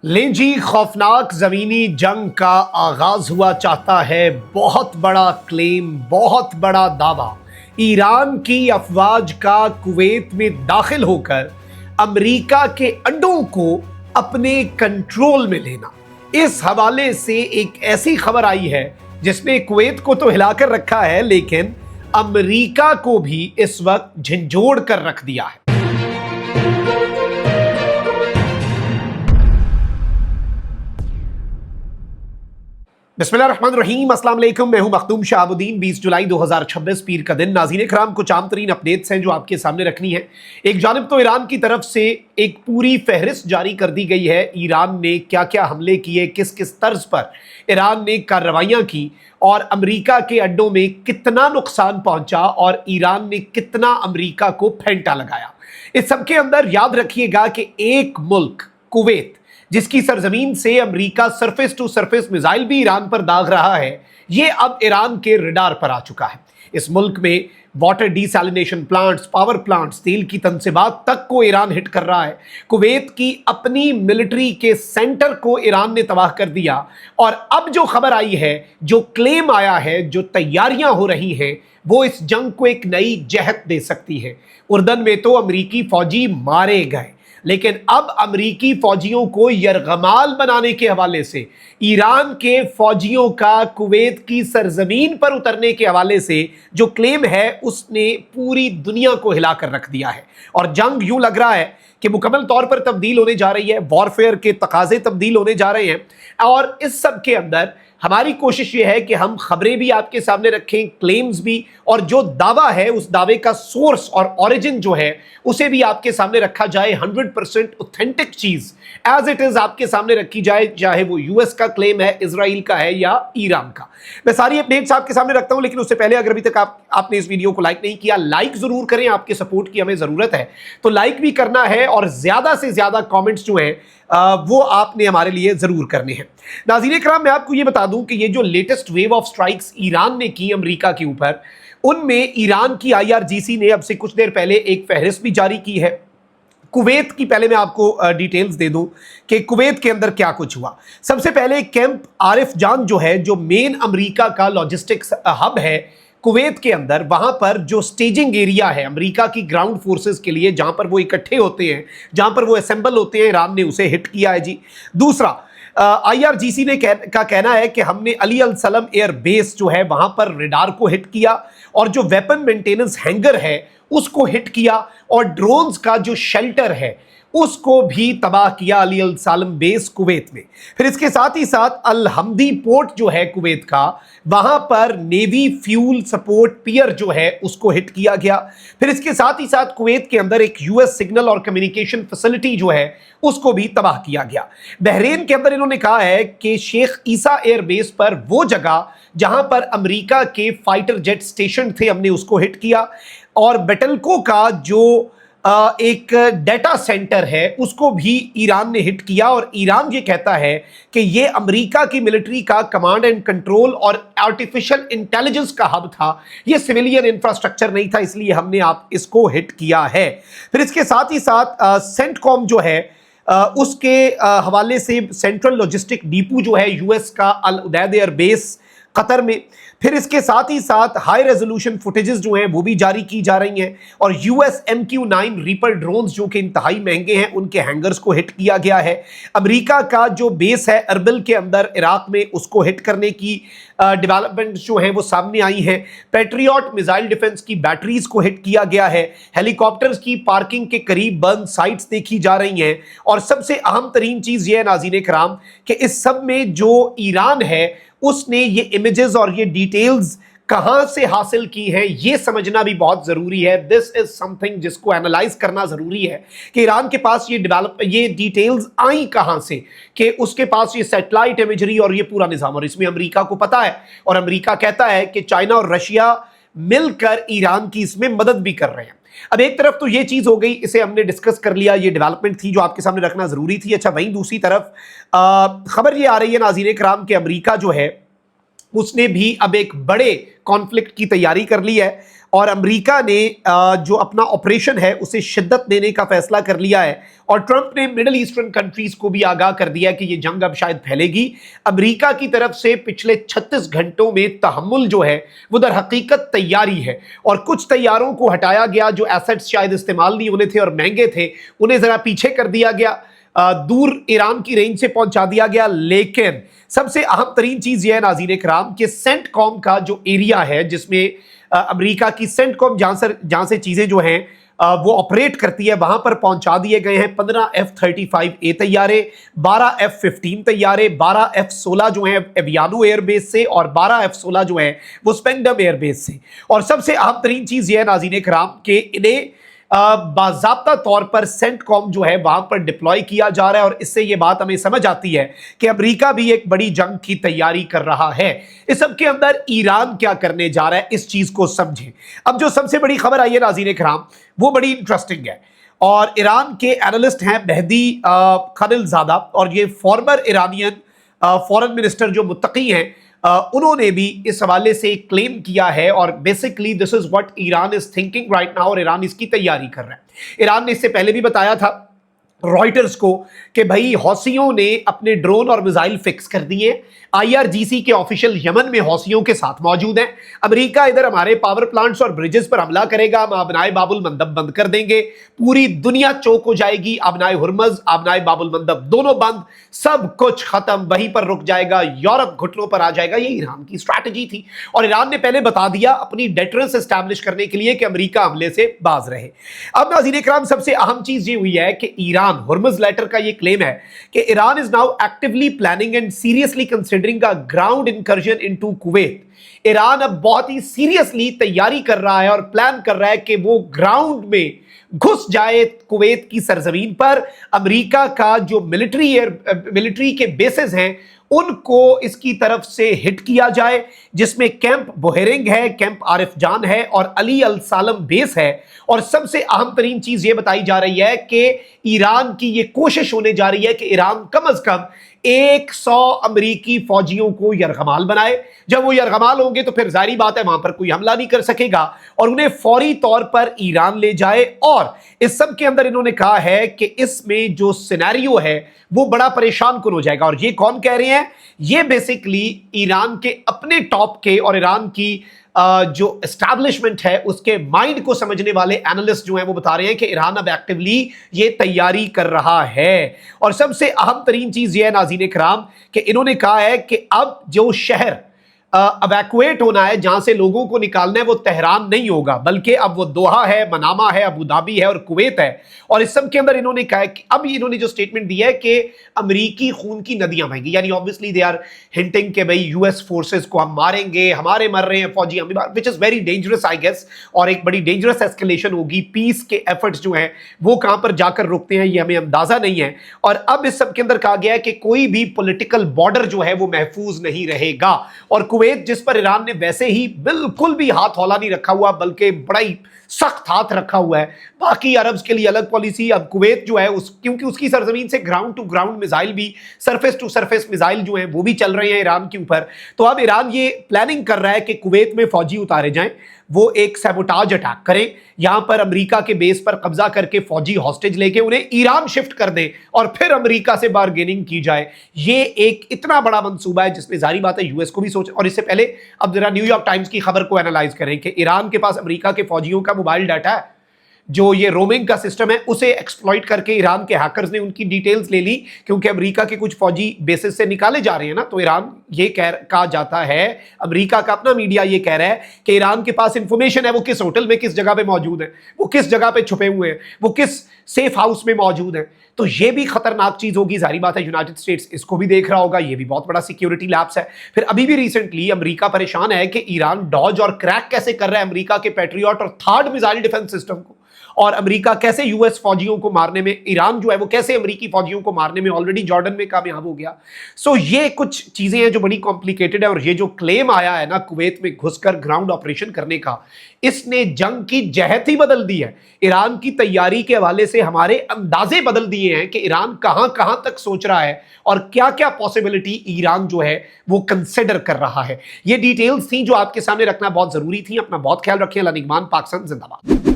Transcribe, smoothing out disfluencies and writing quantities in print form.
लें जी, खौफनाक ज़मीनी जंग का आगाज़ हुआ चाहता है। बहुत बड़ा क्लेम, बहुत बड़ा दावा। ईरान की अफवाज का कुवैत में दाखिल होकर अमेरिका के अड्डों को अपने कंट्रोल में लेना। इस हवाले से एक ऐसी खबर आई है जिसने कुवैत को तो हिलाकर रखा है, लेकिन अमेरिका को भी इस वक्त झंझोड़ कर रख दिया है। बिस्मिल्लाहिर्रहमानिर्रहीम, अस्सलाम वालेकुम। मैं हूं मखदूम शहाबुद्दीन। 20 जुलाई 2026 पीर का दिन। नाज़रीन कराम, कुछ आम तरीन अपडेट्स हैं जो आपके सामने रखनी है। एक जानिब तो ईरान की तरफ से एक पूरी फहरिस्त जारी कर दी गई है, ईरान ने क्या क्या हमले किए, किस किस तर्ज पर ईरान ने कार्रवाइयाँ की और अमेरिका के अड्डों में कितना नुकसान पहुंचा और ईरान ने कितना अमेरिका को फेंटा लगाया। इस सबके अंदर याद रखिएगा कि एक मुल्क कुवैत, जिसकी सरजमीन से America surface to surface missile भी ईरान पर दाग रहा है, ये अब ईरान के रडार पर आ चुका है। इस मुल्क में water desalination plants, power plants, तेल की तनसीबात तक को ईरान हिट कर रहा है। कुवैत की अपनी मिलिट्री के सेंटर को ईरान ने तबाह कर दिया। और अब जो खबर आई है, जो क्लेम आया है, जो तैयारियां हो रही हैं, वो इस जंग को एक नई जहत दे सकती है। उर्दन में तो अमेरिकी फौजी मारे गए, लेकिन अब अमेरिकी फौजियों को यरगमाल बनाने के हवाले से, ईरान के फौजियों का कुवैत की सरजमीन पर उतरने के हवाले से जो क्लेम है, उसने पूरी दुनिया को हिलाकर रख दिया है। और जंग यूं लग रहा है कि मुकम्मल तौर पर तब्दील होने जा रही है, वॉरफेयर के तकाजे तब्दील होने जा रहे हैं। और इस सब के अंदर हमारी कोशिश ये है कि हम खबरें भी आपके सामने रखें, क्लेम्स भी, और जो दावा है उस दावे का सोर्स और ओरिजिन जो है उसे भी आपके सामने रखा जाए। 100% ऑथेंटिक चीज एज इट इज आपके सामने रखी जाए, चाहे वो यूएस का क्लेम है, इजराइल का है या ईरान का। मैं सारी अपडेट्स आपके सामने रखता हूं, लेकिन उससे पहले अगर अभी तक आपने इस वीडियो को लाइक नहीं किया, लाइक जरूर करें। आपके सपोर्ट की हमें जरूरत है, तो लाइक भी करना है और ज्यादा से ज्यादा कमेंट्स जो हैं वो आपने हमारे लिए जरूर करने हैं। नाज़रीन कराम, मैं आपको ये बता दूं कि ये जो latest wave of strikes Iran ने की अमेरिका के ऊपर, उनमें ईरान की IRGC ने अब से कुछ देर पहले एक फहरिस्त भी जारी की है। कुवैत की पहले मैं आपको डिटेल्स दे दूं कि कुवैत के अंदर क्या कुछ हुआ। सबसे पहले कैंप आरिफ जान जो है, जो मेन अमेरिका का लॉजिस्टिक्स हब है कुवैत के अंदर, वहां पर जो स्टेजिंग एरिया है अमेरिका की ग्राउंड फोर्सेस के लिए, जहां पर वो इकट्ठे होते हैं, जहां पर वो असेंबल होते हैं, ईरान ने उसे हिट किया है जी। दूसरा, IRGC ने का कहना है कि हमने अली अल सलम एयर बेस जो है वहां पर रडार को हिट किया और जो वेपन मेंटेनेंस हैंगर है उसको हिट किया, और ड्रोन्स का जो शेल्टर है उसको भी तबाह किया अली अल सलम बेस कुवैत में। फिर इसके साथ ही साथ अल हमदी पोर्ट जो है कुवैत का, वहां पर नेवी फ्यूल सपोर्ट पियर जो है उसको हिट किया गया। फिर इसके साथ ही साथ कुवैत के अंदर एक US सिग्नल और कम्युनिकेशन फैसिलिटी जो है उसको भी तबाह किया गया। बहरीन के अंदर इन्होंने कहा है कि शेख ईसा एयरबेस पर वो जगह जहां पर अमेरिका के फाइटर जेट स्टेशन थे, हमने उसको हिट किया। और बेटलको का जो एक डेटा सेंटर है उसको भी ईरान ने हिट किया। और ईरान ये कहता है कि ये अमेरिका की मिलिट्री का कमांड एंड कंट्रोल और आर्टिफिशियल इंटेलिजेंस का हब था, ये सिविलियन इंफ्रास्ट्रक्चर नहीं था, इसलिए हमने आप इसको हिट किया है। फिर इसके साथ ही साथ सेंटकॉम जो है उसके हवाले से सेंट्रल लॉजिस्टिक डिपो जो है US का अल उदैद एयर बेस कतर में। फिर इसके साथ ही साथ हाई रेजोल्यूशन फुटेजेस जो हैं वो भी जारी की जा रही हैं। और US MQ-9 रीपर ड्रोन्स जो कि इंतहाई महंगे हैं, उनके हैंगर्स को हिट किया गया है। अमेरिका का जो बेस है अरबिल के अंदर इराक में, उसको हिट करने की डेवलपमेंट जो है वो सामने आई है। पैट्रियट मिसाइल डिफेंस की बैटरीज को हिट किया गया है। हेलीकॉप्टर्स की पार्किंग के करीब बर्न साइट्स देखी जा रही हैं। और सबसे अहम तरीन चीज ये है नाज़रीन कराम कि इस सब में जो ईरान है उसने ये इमेजेस और ये डिटेल्स कहां से हासिल की हैं, ये समझना भी बहुत जरूरी है। दिस इज समथिंग जिसको एनालाइज करना जरूरी है कि ईरान के पास ये डिटेल्स आई कहां से, कि उसके पास ये सैटेलाइट इमेजरी और ये पूरा निजाम, और इसमें अमेरिका को पता है। और अमेरिका कहता है कि चाइना और रशिया मिलकर ईरान की इसमें मदद भी कर रहे हैं। अब एक तरफ तो ये चीज हो गई, इसे हमने डिस्कस कर लिया, ये डेवलपमेंट थी जो आपके सामने रखना जरूरी थी। अच्छा, वहीं दूसरी तरफ खबर ये आ रही है नाज़रीन कराम कि अमेरिका जो है उसने भी अब एक बड़े कॉन्फ्लिक्ट की तैयारी कर ली है। और अमेरिका ने जो अपना ऑपरेशन है उसे शिद्दत देने का फैसला कर लिया है और ट्रंप ने मिडिल ईस्टर्न कंट्रीज को भी आगाह कर दिया कि ये जंग अब शायद फैलेगी। अमेरिका की तरफ से पिछले 36 घंटों में तहम्मुल जो है वो दर हकीकत तैयारी है और कुछ तैयारों को हटाया गया, जो एसेट्स शायद इस्तेमाल नहीं होने थे और महंगे थे उन्हें जरा पीछे कर दिया गया, दूर ईरान की रेंज से पहुंचा दिया गया। लेकिन सबसे अहम तरीन चीज यह है नाज़रीन इकराम कि सेंटकॉम का जो एरिया है जिसमें अमेरिका की सेंटकॉम जहां से चीजें जो हैं वो ऑपरेट करती है, वहां पर पहुंचा दिए गए हैं 15 F-35A तैयारे, 12 F-15 तैयारे, 12 F-16 जो हैं एवियानो एयरबेस से और 12 F-16 जो हैं वो स्पेंगडम एयरबेस से। और सबसे अहम तरीन चीज यह है नाज़रीन इकराम कि इन्हें बाज़ाब्ता तौर पर सेंटकॉम जो है वहां पर डिप्लॉय किया जा रहा है और इससे यह बात हमें समझ आती है कि अमेरिका भी एक बड़ी जंग की तैयारी कर रहा है। इस सब के अंदर ईरान क्या करने जा रहा है, इस चीज को समझें। अब जो सबसे बड़ी खबर आई है नाज़रीन इकराम वो बड़ी इंटरेस्टिंग है और ईरान के एनालिस्ट हैं मेहदी खलीलजादा और ये फॉर्मर ईरानियन फॉरेन मिनिस्टर जो मुत्तकी हैं, उन्होंने भी इस हवाले से क्लेम किया है और basically this is what Iran is thinking right now और ईरान इसकी तैयारी कर रहा है। ईरान ने इससे पहले भी बताया था रॉयटर्स को कि भाई हौसियों ने अपने ड्रोन और मिसाइल फिक्स कर दिए, आईआरजीसी के ऑफिशियल यमन में हौसियों के साथ मौजूद हैं, अमेरिका इधर हमारे पावर प्लांट्स और ब्रिजेस पर हमला करेगा, हम आबनाए बाबुल मंदब बंद कर देंगे, पूरी दुनिया चौक हो जाएगी, आबनाए हुर्मज आबनाए बाबुल मंदब दोनों बंद, सब कुछ खत्म, वहीं पर रुक जाएगा, यूरोप घुटनों पर आ जाएगा। ये ईरान की स्ट्रैटेजी थी और ईरान ने पहले बता दिया अपनी डेटरेंस एस्टैब्लिश करने के लिए कि अमेरिका हमले से बाज रहे। अब नाज़रीन इकराम सबसे अहम चीज ये हुई है कि ईरान हुर्मुज लेटर का ये क्लेम है कि Iran is now actively planning and seriously considering a ground incursion into Kuwait. Iran अब बहुत ही सीरियसली तैयारी कर रहा है और प्लान कर रहा है कि वो ग्राउंड में घुस जाए कुवैत की सरजमीन पर। अमेरिका का जो मिलिट्री के बेसेस हैं उनको इसकी तरफ से हिट किया जाए, जिसमें कैंप बोहेरिंग है, कैंप आरिफ जान है और अली अल सालम बेस है। और सबसे अहम तरीन चीज यह बताई जा रही है कि ईरान की यह कोशिश होने जा रही है कि ईरान कम अज कम 100 अमेरिकी फौजियों को यरगमाल बनाए। जब वो यरगमाल होंगे तो फिर जारी बात है वहां पर कोई हमला नहीं कर सकेगा और उन्हें फौरी तौर पर ईरान ले जाए। और इस सब के अंदर इन्होंने कहा है कि इसमें जो सिनेरियो है वो बड़ा परेशान कुन हो जाएगा। और ये कौन कह रहे हैं? ये बेसिकली ईरान के अपने टॉप के और ईरान की जो एस्टैब्लिशमेंट है उसके माइंड को समझने वाले एनालिस्ट जो हैं वो बता रहे हैं कि ईरान अब एक्टिवली ये तैयारी कर रहा है। और सबसे अहम तरीन चीज ये है नाज़रीन इकराम कि इन्होंने कहा है कि अब जो शहर अवैक्यूएट होना है, जहां से लोगों को निकालना है, वो तेहरान नहीं होगा बल्कि अब वो दोहा है, मनामा है, अबू धाबी है और कुवैत है। और इस सब के अंदर इन्होंने कहा है कि अब इन्होंने जो स्टेटमेंट दी है कि अमेरिकी खून की नदियां बहेंगी, यानी ऑब्वियसली दे आर हिंटिंग कि भाई यूएस फोर्सेस को हम मारेंगे, हमारे मर रहे हैं फौजी, हम which is very dangerous I guess, और एक बड़ी डेंजरस एस्केलेशन होगी। पीस के एफर्ट्स जो हैं वो कहां पर जाकर रुकते हैं ये हमें अंदाजा नहीं है। और अब इस सब के अंदर कहा गया है कि कोई भी पॉलिटिकल बॉर्डर जो है वो महफूज नहीं रहेगा। और कुवैत जिस पर ईरान ने वैसे ही बिल्कुल भी हाथ हौला नहीं रखा हुआ बल्कि बड़ा ही सख्त हाथ रखा हुआ है, बाकी अरब्स के लिए अलग पॉलिसी। अब कुवैत जो है क्योंकि उसकी सरजमीन से ग्राउंड टू ग्राउंड मिसाइल भी, सरफेस टू सरफेस मिसाइल जो हैं वो भी चल रहे हैं ईरान के ऊपर। तो अब ईरान ये प्लानिंग कर रहा है कि कुवैत में फौजी उतारे जाएं, वो एक सैबोटाज अटैक करें, यहां पर अमेरिका के बेस पर कब्जा करके फौजी हॉस्टेज लेके उन्हें ईरान शिफ्ट कर दें और फिर अमेरिका से बार्गेनिंग की जाए। ये एक इतना बड़ा मंसूबा है जिसमें जारी बात है यूएस को भी सोच। और इससे पहले अब जरा न्यूयॉर्क टाइम्स की खबर को एनालाइज करें कि ईरान के पास अमेरिका के फौजियों का मोबाइल डाटा है, जो ये रोमिंग का सिस्टम है उसे एक्सप्लॉइट करके ईरान के हैकर्स ने उनकी डिटेल्स ले ली, क्योंकि अमेरिका के कुछ फौजी बेसिस से निकाले जा रहे हैं ना। तो ईरान ये कहा जाता है, अमेरिका का अपना मीडिया ये कह रहा है कि ईरान के पास इंफॉर्मेशन है वो किस होटल में किस जगह पे मौजूद है, वो किस जगह पे छुपे हुए हैं, वो किस सेफ हाउस में मौजूद है। तो ये भी खतरनाक चीज होगी, जारी बात है यूनाइटेड स्टेट्स इसको भी देख रहा होगा, ये भी बहुत बड़ा सिक्योरिटी लैप्स है। फिर अभी भी रिसेंटली अमेरिका परेशान है कि ईरान डॉज और क्रैक कैसे कर रहा है अमेरिका के पैट्रियट और थर्ड मिसाइल डिफेंस सिस्टम को। और अमेरिका कैसे यूएस फौजियों को मारने में, ईरान जो है वो कैसे अमेरिकी फौजियों को मारने में ऑलरेडी जॉर्डन में कामयाब हो गया। सो ये कुछ चीजें हैं जो बड़ी कॉम्प्लिकेटेड है। और ये जो क्लेम आया है ना कुवैत में घुसकर ग्राउंड ऑपरेशन करने का, इसने जंग की जहत ही बदल दी है। ईरान की तैयारी के हवाले से हमारे अंदाजे बदल दिए हैं कि ईरान कहां कहां तक सोच रहा है और क्या क्या पॉसिबिलिटी ईरान जो है वो कंसिडर कर रहा है। ये डिटेल्स थी जो आपके सामने रखना बहुत जरूरी थी। अपना बहुत ख्याल रखें। अल्लाह निगहबान। पाकिस्तान जिंदाबाद।